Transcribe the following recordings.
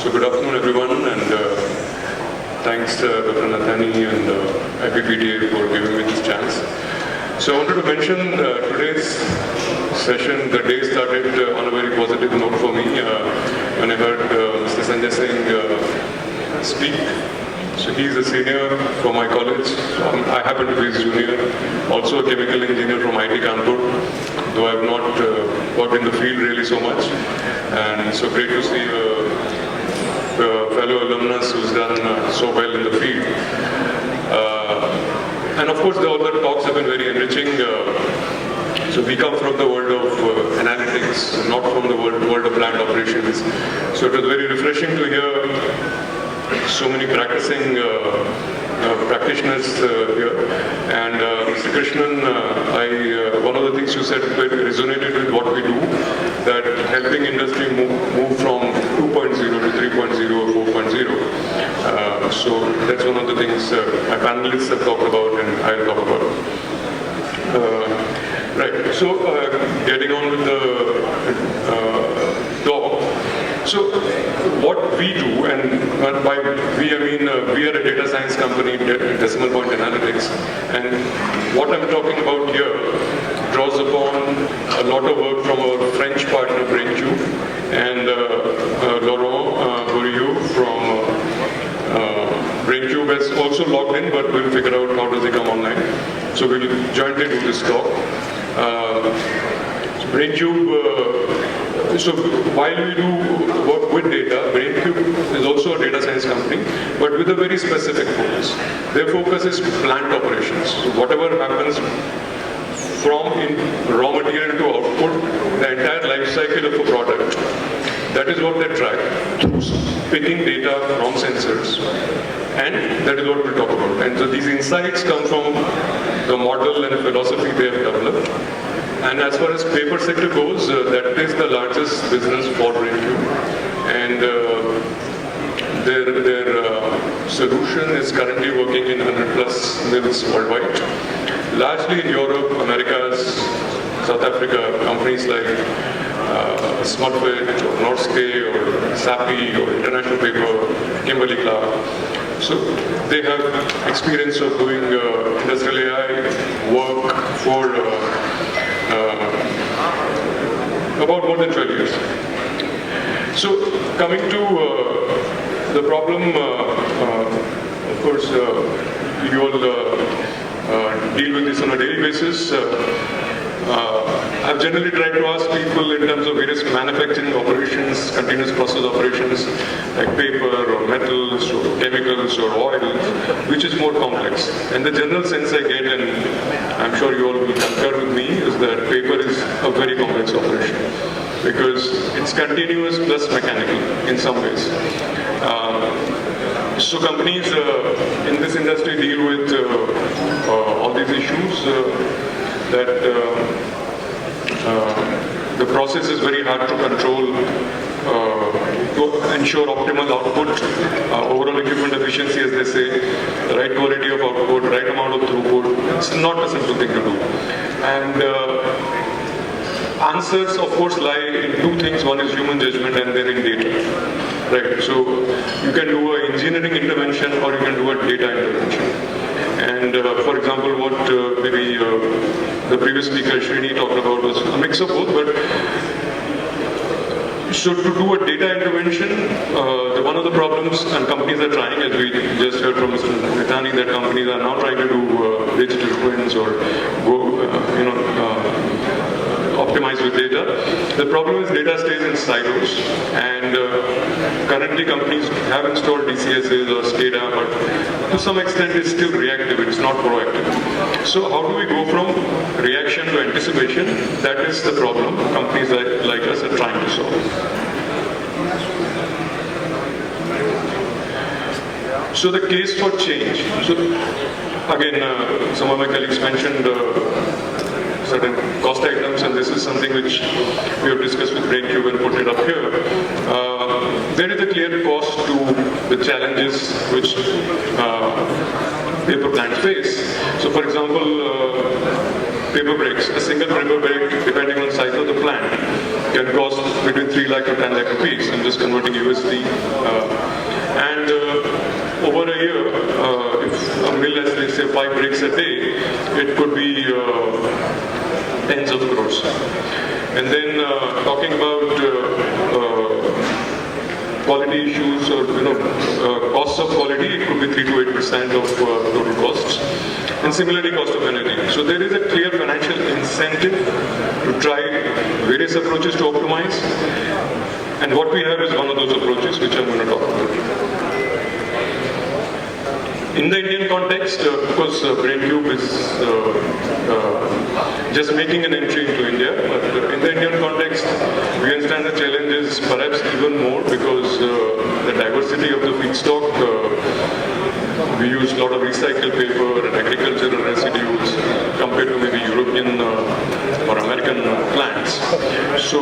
So good afternoon everyone, and thanks Dr. Nathani and IPPTA for giving me this chance. So I wanted to mention today's session. The day started on a very positive note for me when I heard Mr. Sanjay Singh speak. So he's a senior from my college. I happen to be his junior, also a chemical engineer from IT Kanpur, though I have not worked in the field really so much. And so great to see a fellow alumnus who's done so well in the field. And of course, all the talks have been very enriching. So we come from the world of analytics, not from the world of plant operations. So it was very refreshing to hear so many practicing practitioners here. And Mr. Krishnan, one of the things you said resonated with what we do, that helping industry move from 2.0 to 3.0 or 4.0. So that's one of the things my panelists have talked about and I'll talk about. Right, so getting on with the talk. So what we do, and by we I mean we are a data science company, decimal point analytics, and what I'm talking about here draws upon a lot of work from our French partner BrainCube and Laurent Bourriou from BrainCube has also logged in, but we'll figure out how does he come online. So we'll jointly do this talk. BrainCube. So while we do work with data, BrainCube is also a data science company, but with a very specific focus. Their focus is plant operations. So whatever happens from raw material to output, the entire life cycle of a product, that is what they track through picking data from sensors, and that is what we'll talk about. And so these insights come from the model and philosophy they have developed. And as far as paper sector goes, that is the largest business for BrainCube, and their solution is currently working in 100+ mills worldwide, largely in Europe, Americas, South Africa. Companies like Smurfit or Norske or Sappi or International Paper, Kimberly-Clark. So they have experience of doing industrial AI work for about more than 12 years. So coming to the problem, of course, you all deal with this on a daily basis. I've generally tried to ask people in terms of various manufacturing operations, continuous process operations, like paper or metals or chemicals or oil, which is more complex. And the general sense I get, and I'm sure you all will concur with me, is that paper is a very complex operation because it's continuous plus mechanical in some ways. So companies in this industry deal with all these issues that the process is very hard to control to ensure optimal output, overall equipment efficiency, as they say, the right quality of output, right amount of throughput. It's not a simple thing to do. And answers, of course, lie in two things. One is human judgment and then in data. Right. So you can do an engineering intervention or you can do a data intervention. And for example, what maybe the previous speaker Srini talked about was a mix of both. But so to do a data intervention, one of the problems, and companies are trying, as we just heard from Mr. Nathani, that companies are now trying to do digital twins or go, optimize with data. The problem is data stays in silos, and currently companies have installed DCSs or SCADA, but to some extent it's still reactive, it's not proactive. So how do we go from reaction to anticipation? That is the problem companies like us are trying to solve. So the case for change. So again, some of my colleagues mentioned certain cost items, and this is something which we have discussed with BrainCube and put it up here. There is a clear cost to the challenges which paper plants face. So for example, paper breaks, a single paper break, depending on size of the plant, can cost between 3 lakh to 10 lakh rupees. I'm just converting USD 5 breaks a day, it could be tens of crores. And then talking about quality issues or costs of quality, it could be 3 to 8% of total costs. And similarly, cost of energy. So there is a clear financial incentive to try various approaches to optimize. And what we have is one of those approaches, which I'm going to talk about. In the Indian context, of course, BrainCube is just making an entry into India. But in the Indian context, we understand the challenge is perhaps even more because the diversity of the feedstock. We use a lot of recycled paper and agricultural residues compared to maybe European or American plants. So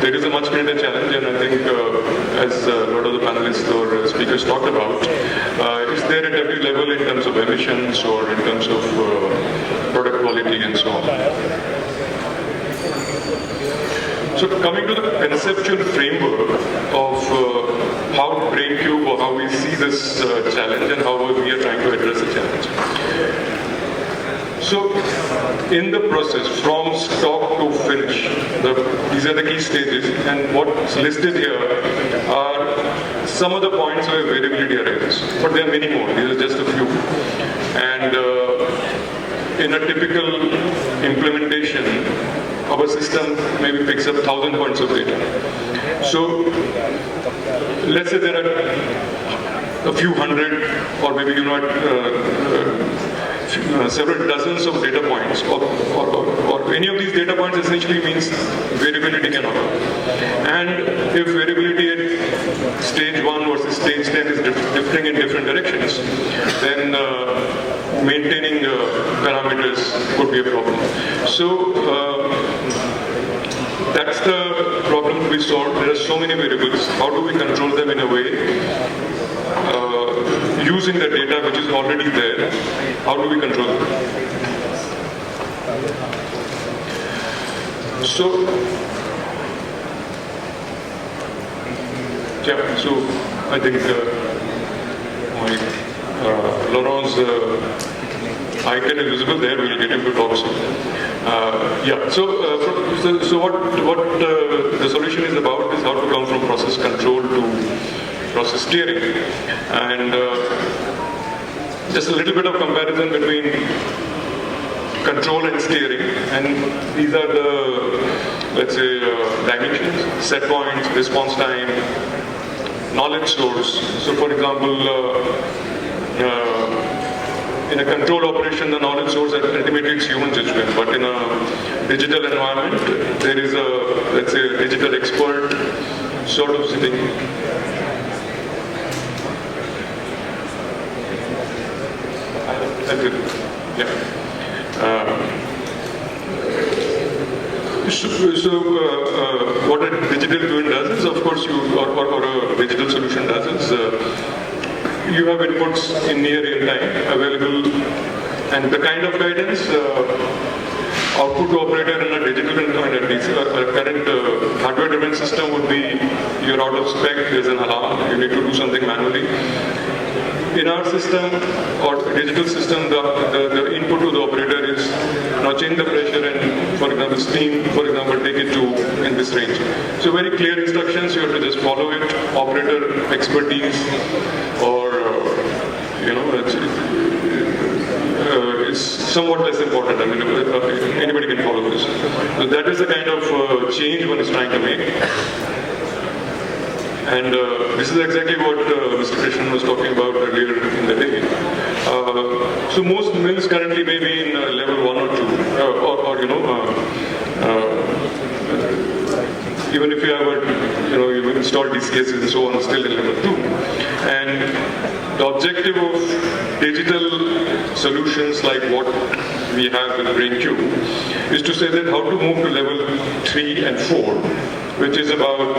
there is a much greater challenge, and I think as a lot of the panelists or speakers talked about, is there at every level in terms of emissions or in terms of product quality and so on. So coming to the conceptual framework of how BrainCube or how we see this challenge and how we are trying to address the challenge. So in the process, from stock to finish, these are the key stages, and what's listed here are some of the points where variability arises, but there are many more. These are just a few. And in a typical implementation, our system maybe picks up 1,000 points of data. So let's say there are a few hundred, or maybe several dozens of data points, or any of these data points essentially means variability can occur. And if variability at stage 1 versus stage 10 is differing in different directions, then maintaining parameters could be a problem. So that's the problem to be solved. There are so many variables. How do we control them in a way using the data which is already there? How do we control them? So, I think Laurent's icon is visible there. We'll get him to talk soon. So what the solution is about is how to come from process control to process steering, and just a little bit of comparison between control and steering, and these are the, let's say, dimensions: set points, response time, knowledge source. So for example, in a control operation, the knowledge source ultimately is human judgment, but in a digital environment, there is a, let's say, a digital expert sort of sitting. That's it. Yeah. What a digital twin does is, of course, or a digital solution does is, you have inputs in near real time available, and the kind of guidance output to operator in a digital environment, a current hardware-driven system would be, you're out of spec, there's an alarm, you need to do something manually. In our system or digital system, the input to the operator is now change the pressure and, for example, steam, for example, take it to in this range. So very clear instructions, you have to just follow it. Operator expertise or is somewhat less important. I mean, anybody can follow this. So that is the kind of change one is trying to make. And this is exactly what Mr. Krishnan was talking about earlier in the day. So most mills currently may be in level 1 or 2, even if you have you've installed DCS and so on, still in level 2. And the objective of digital solutions like what we have with BrainCube is to say that how to move to level 3 and 4, which is about,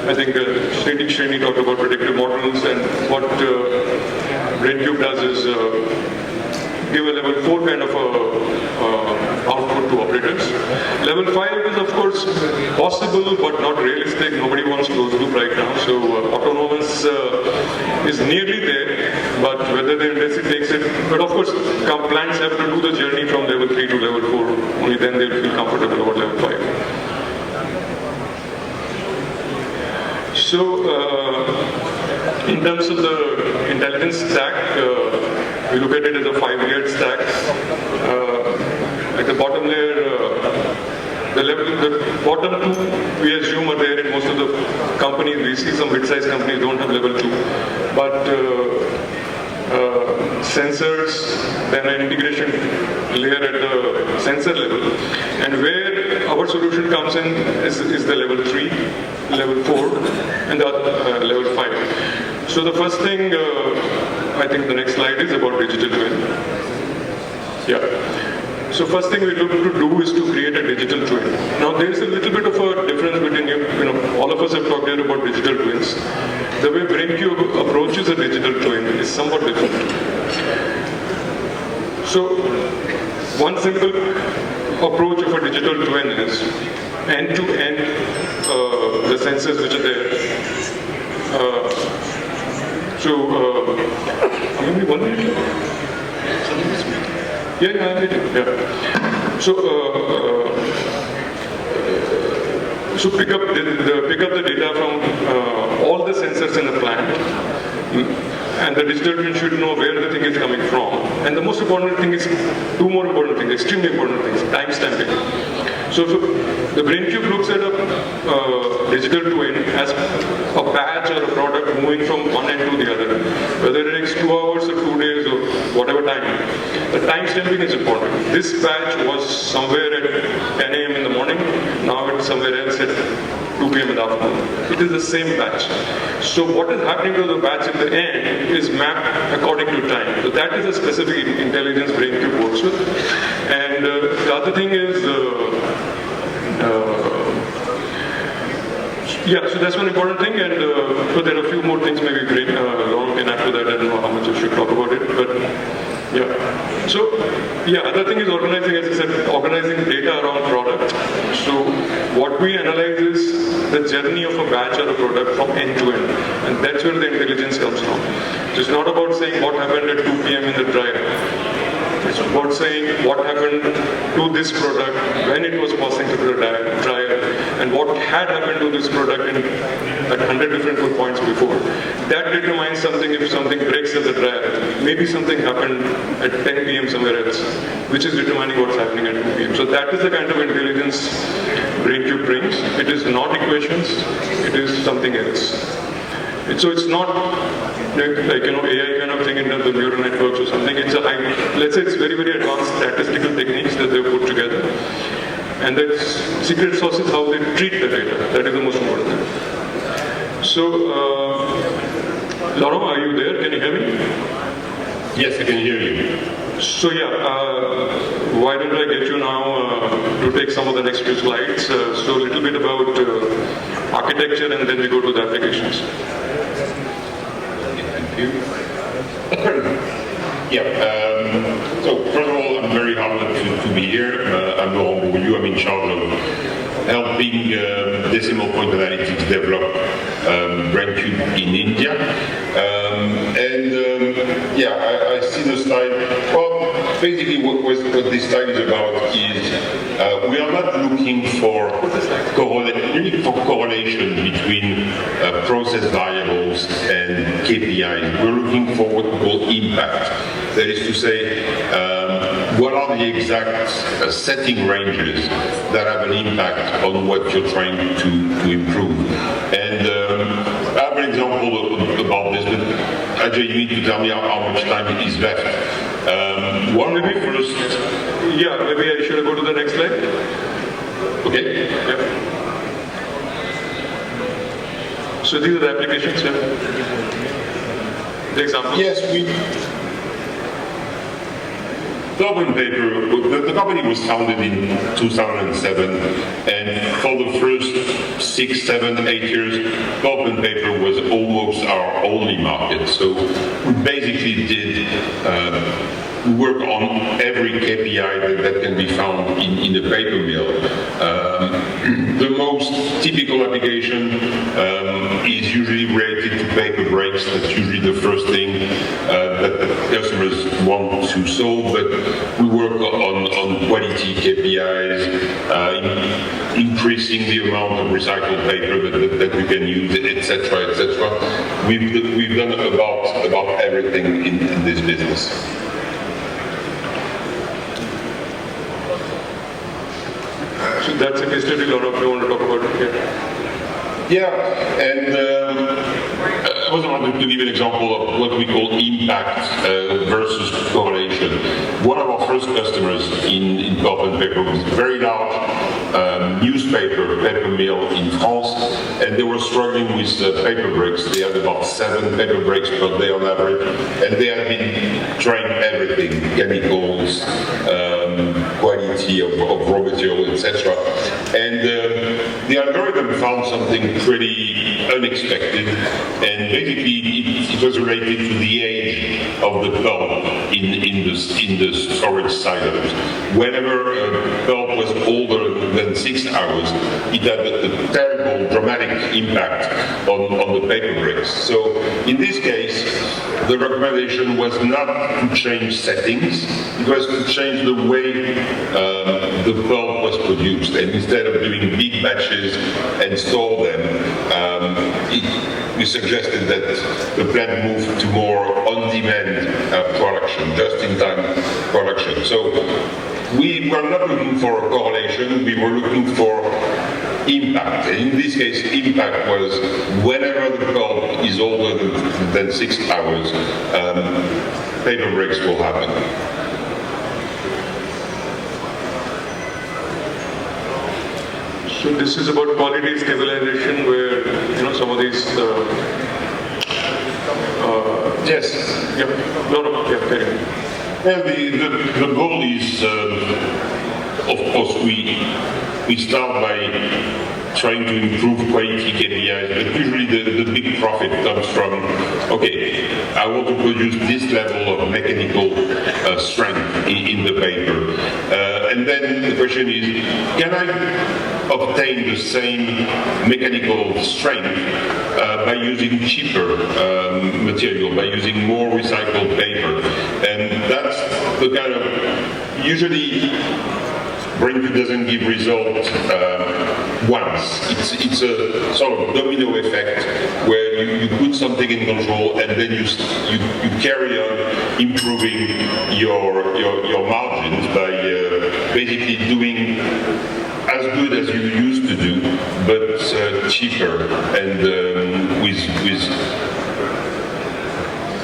I think Srini talked about predictive models, and what BrainCube does is give a level 4 kind of output to operators. Level 5 is of course possible but not realistic. Nobody wants closed loop right now. So autonomous is nearly there, but whether the industry takes it, but of course plants have to do the journey from level 3 to level 4, only then they'll feel comfortable about level 5. So in terms of the intelligence stack, we look at it as a 5-layered stack. At the bottom layer, the bottom 2 we assume are there in most of the companies. We see some mid-sized companies don't have level 2, but sensors, then an integration layer at the sensor level, and where our solution comes in is the level 3, level 4, and the level 5. So the first thing, I think the next slide is about digital twin. Yeah. So first thing we look to do is to create a digital twin. Now there is a little bit of a difference between, all of us have talked here about digital twins. The way BrainQ approaches a digital twin is somewhat different. So one simple approach of a digital twin is end-to-end the sensors which are there. Maybe 1 minute? Yeah. So pick up the data from all the sensors in the plant, and the digital twin should know where the thing is coming from. And the most important thing is two more important things, extremely important things: time stamping. So the BrainQ looks at a digital twin as a batch or a product moving from one end to the other, whether it takes 2 hours or 2 days or whatever time. The time stamping is important. This batch was somewhere at 10 a.m. in the morning, now it's somewhere else at 2 p.m. in the afternoon. It is the same batch. So what is happening to the batch at the end is mapped according to time. So that is a specific intelligence BrainQ works with. And the other thing is, so that's one important thing, and so there are a few more things maybe long, and after that I don't know how much I should talk about it, but yeah. So other thing is organizing, as I said, organizing data around product. So what we analyze is the journey of a batch or a product from end to end, and that's where the intelligence comes from. So it's not about saying what happened at 2 p.m. in the dryer. It's about saying what happened to this product when it was passing through the dryer, and what had happened to this product at 100 different points before. That determines something. If something breaks at the dryer, maybe something happened at 10 p.m. somewhere else, which is determining what's happening at 2 p.m. So that is the kind of intelligence BrainQ brings. It is not equations, it is something else. So it's not like AI kind of thing in terms of neural networks or something. It's let's say it's very, very advanced statistical techniques that they've put together. And the secret sauce is how they treat the data. That is the most important thing. So, Laurent, are you there? Can you hear me? Yes, I can hear you. So why don't I get you now to take some of the next few slides. So a little bit about architecture, and then we go to the applications. So first of all, I'm very honored to be here. I'm Laurent Bourdieu. I'm in charge of helping decimal point analytics develop BrainQ in India. I see the slide. Well, basically what this slide is about is we are not looking for correlation between process variables and KPIs. We're looking for what we call impact. That is to say, what are the exact setting ranges that have an impact on what you're trying to improve. And I have an example about this, but Ajay, you need to tell me how much time is left. Maybe I should go to the next slide. Okay. Yeah. So these are the applications, the examples. Yes, Carbon Paper, the company was founded in 2007, and for the first 6, 7, 8 years, pulp and paper was almost our only market. So we basically did work on every KPI that can be found in the paper mill. The most typical application is usually related to paper breaks. That's usually the first thing that customers want to solve, but we work on quality KPIs, increasing the amount of recycled paper that we can use, etc., etc. We've done about everything in this business. So that's a case study a lot of you want to talk about here. Yeah, and I also wanted to give an example of what we call impact versus correlation. One of our first customers in pulp and paper was a very large paper mill in France, and they were struggling with paper breaks. They had about 7 paper breaks per day on average, and they had been trying everything, chemicals, quality of raw material, etc. And the algorithm found something pretty unexpected, and basically it was related to the age of the pulp in the storage silos. Whenever pulp was older than 6 hours, it had a terrible, dramatic impact on the paper bricks. So in this case, the recommendation was not to change settings, it was to change the way the pulp was produced. And instead of doing big batches and store them, we suggested that the plant move to more on-demand production, just-in-time production. So we were not looking for a correlation, we were looking for impact. And in this case, impact was whenever the pulp is older than 6 hours, paper breaks will happen. So this is about quality stabilization, where some of these. Yes. Yeah. No. Yeah. Carry on. Well, the goal is, of course, we start by trying to improve quality KPIs, but usually the big profit comes from, okay, I want to produce this level of mechanical strength in the paper. And then the question is, can I obtain the same mechanical strength by using cheaper material, by using more recycled paper? And that's the kind of, usually Brainfood doesn't give results once. It's a sort of domino effect where you put something in control and then you carry on improving your margins by basically doing as good as you used to do, but cheaper and with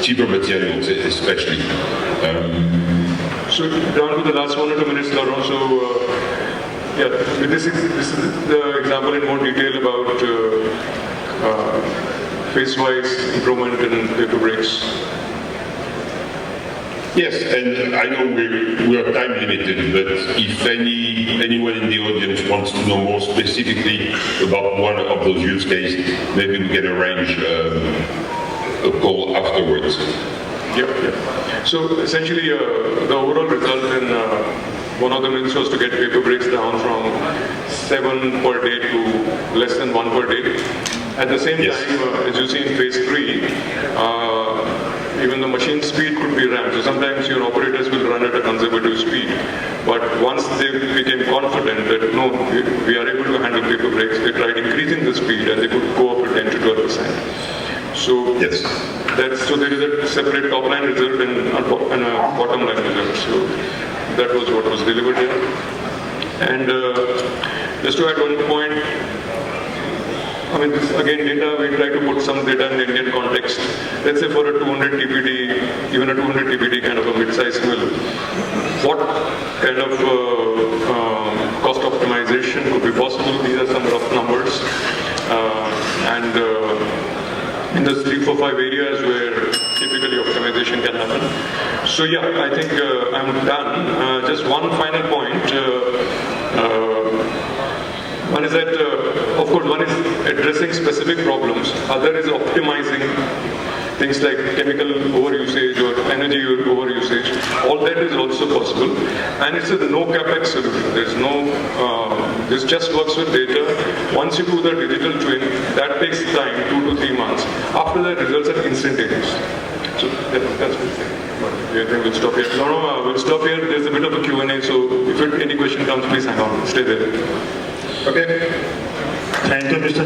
cheaper materials especially. So down to the last 1 or 2 minutes, Laurent. So this is the example in more detail about phase-wise improvement in paper breaks. Yes, and I know we are time limited, but if anyone in the audience wants to know more specifically about one of those use cases, maybe we can arrange a call afterwards. Yeah. So essentially, the overall result in one of the mills was to get paper breaks down from 7 per day to less than 1 per day. At the same time, as you see in phase 3, even the machine speed could be ramped. So sometimes your operators will run at a conservative speed, but once they became confident that no, we are able to handle paper breaks, they tried increasing the speed and they could go up to 10 to 12%. So so there is a separate top line result and a bottom line result. So that was what was delivered here. And just to add one point, I mean, this, again, data, we try to put some data in the Indian context. Let's say for a 200 TPD, even a 200 TPD kind of a mid-sized mill, what kind of cost optimization could be possible? These are some rough numbers. In the 3, 4, 5 areas where typically optimization can happen. So yeah, I think I'm done. Just one final point. One is that of course, one is addressing specific problems, other is optimizing things like chemical overusage or energy overusage. All that is also possible, and it's a no capex solution. There's no, this just works with data. Once you do the digital twin, that takes time, 2 to 3 months. After that, results are instantaneous. So that's what I think. I think we'll stop here. No, we'll stop here. There's a bit of a Q&A, so if any question comes, please hang on. Stay there. Okay. Thank you, Mr.